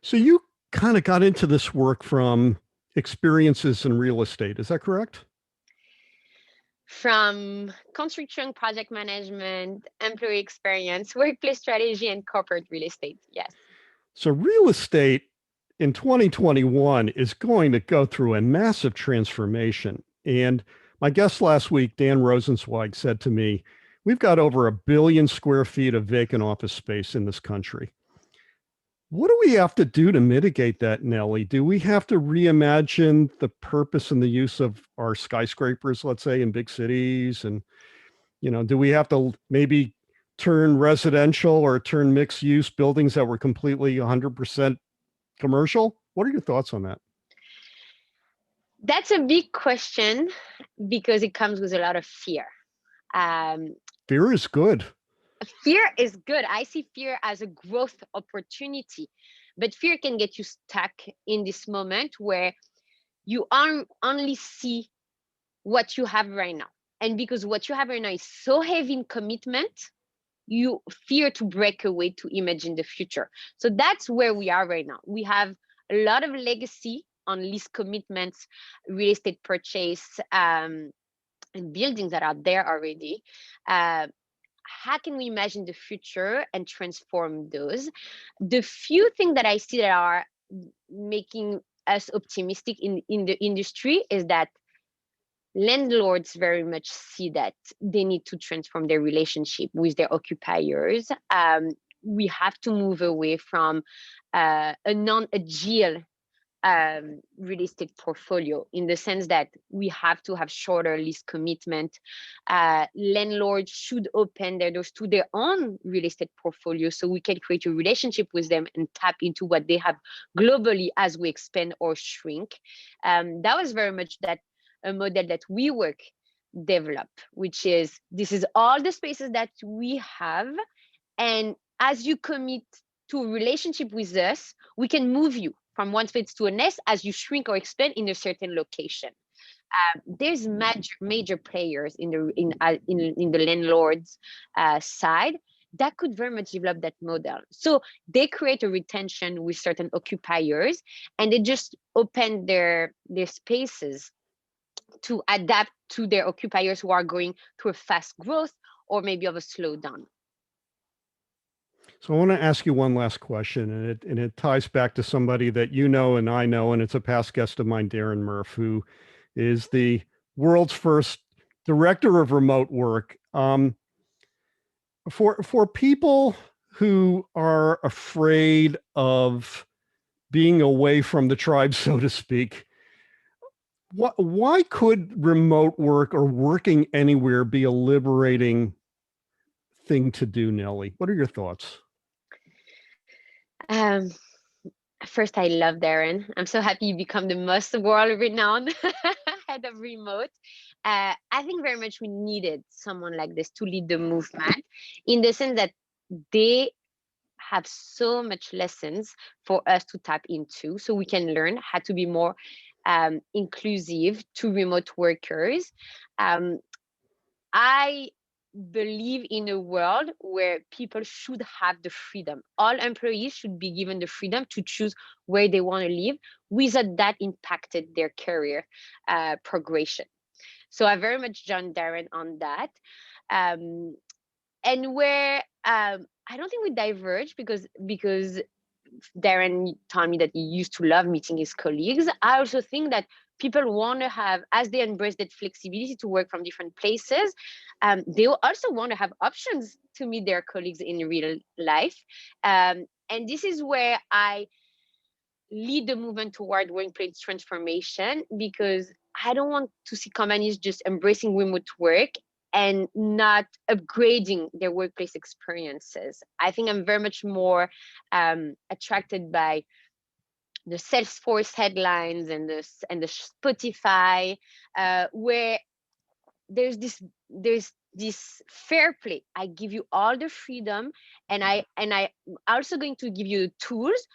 So you kind of got into this work from experiences in real estate. Is that correct? From construction, project management, employee experience, workplace strategy, and corporate real estate. Yes. So real estate in 2021 is going to go through a massive transformation. And my guest last week, Dan Rosenzweig, said to me, we've got over 1 billion square feet of vacant office space in this country. What do we have to do to mitigate that, Nellie? Do we have to reimagine the purpose and the use of our skyscrapers, let's say, in big cities? And, do we have to maybe turn residential or turn mixed use buildings that were completely 100% commercial? What are your thoughts on that? That's a big question because it comes with a lot of fear. Um, Fear is good. Fear is good. I see fear as a growth opportunity, but fear can get you stuck in this moment where you only see what you have right now. And because what you have right now is so heavy in commitment, you fear to break away to imagine the future. So that's where we are right now. We have a lot of legacy on lease commitments, real estate purchase, and buildings that are there already. Uh, how can we imagine the future and transform those? The few things that I see that are making us optimistic in the industry is that landlords very much see that they need to transform their relationship with their occupiers. We have to move away from a non-agile real estate portfolio, in the sense that we have to have shorter lease commitment. Landlords should open their doors to their own real estate portfolio so we can create a relationship with them and tap into what they have globally as we expand or shrink. That was very much that a model that we work develop, which is this is all the spaces that we have, and as you commit to a relationship with us, we can move you from one space to a next as you shrink or expand in a certain location. There's major players in the landlord's side that could very much develop that model. So they create a retention with certain occupiers, and they just open their spaces to adapt to their occupiers who are going through a fast growth or maybe of a slowdown. So I want to ask you one last question, and it ties back to somebody that you know and I know, and it's a past guest of mine, Darren Murph, who is the world's first director of remote work. For people who are afraid of being away from the tribe, so to speak, why could remote work or working anywhere be a liberating thing to do, Nellie? What are your thoughts? Um, First, I love Darren. I'm so happy you become the most world-renowned head of remote. I think very much we needed someone like this to lead the movement, in the sense that they have so much lessons for us to tap into, so we can learn how to be more inclusive to remote workers. Um, I believe in a world where people should have the freedom. All employees should be given the freedom to choose where they want to live without that impacted their career progression. So I very much join Darren on that. Um, and where I don't think we diverge, because Darren told me that he used to love meeting his colleagues. I also think that people want to have, as they embrace that flexibility to work from different places, they also want to have options to meet their colleagues in real life. And this is where I lead the movement toward workplace transformation, because I don't want to see companies just embracing remote work and not upgrading their workplace experiences. I think I'm very much more attracted by the Salesforce headlines and the Spotify, where there's this fair play. I give you all the freedom, and I also going to give you the tools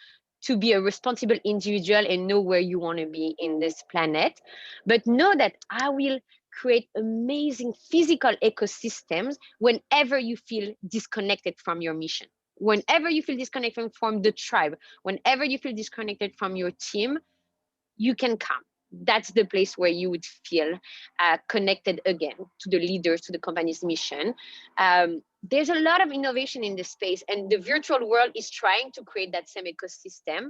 to be a responsible individual and know where you want to be in this planet, but know that I will create amazing physical ecosystems whenever you feel disconnected from your mission. Whenever you feel disconnected from the tribe, whenever you feel disconnected from your team, you can come. That's the place where you would feel connected again to the leaders, to the company's mission. There's a lot of innovation in this space, and the virtual world is trying to create that same ecosystem.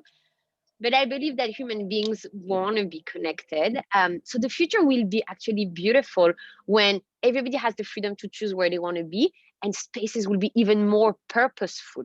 But I believe that human beings want to be connected. So the future will be actually beautiful when everybody has the freedom to choose where they want to be, and spaces will be even more purposeful.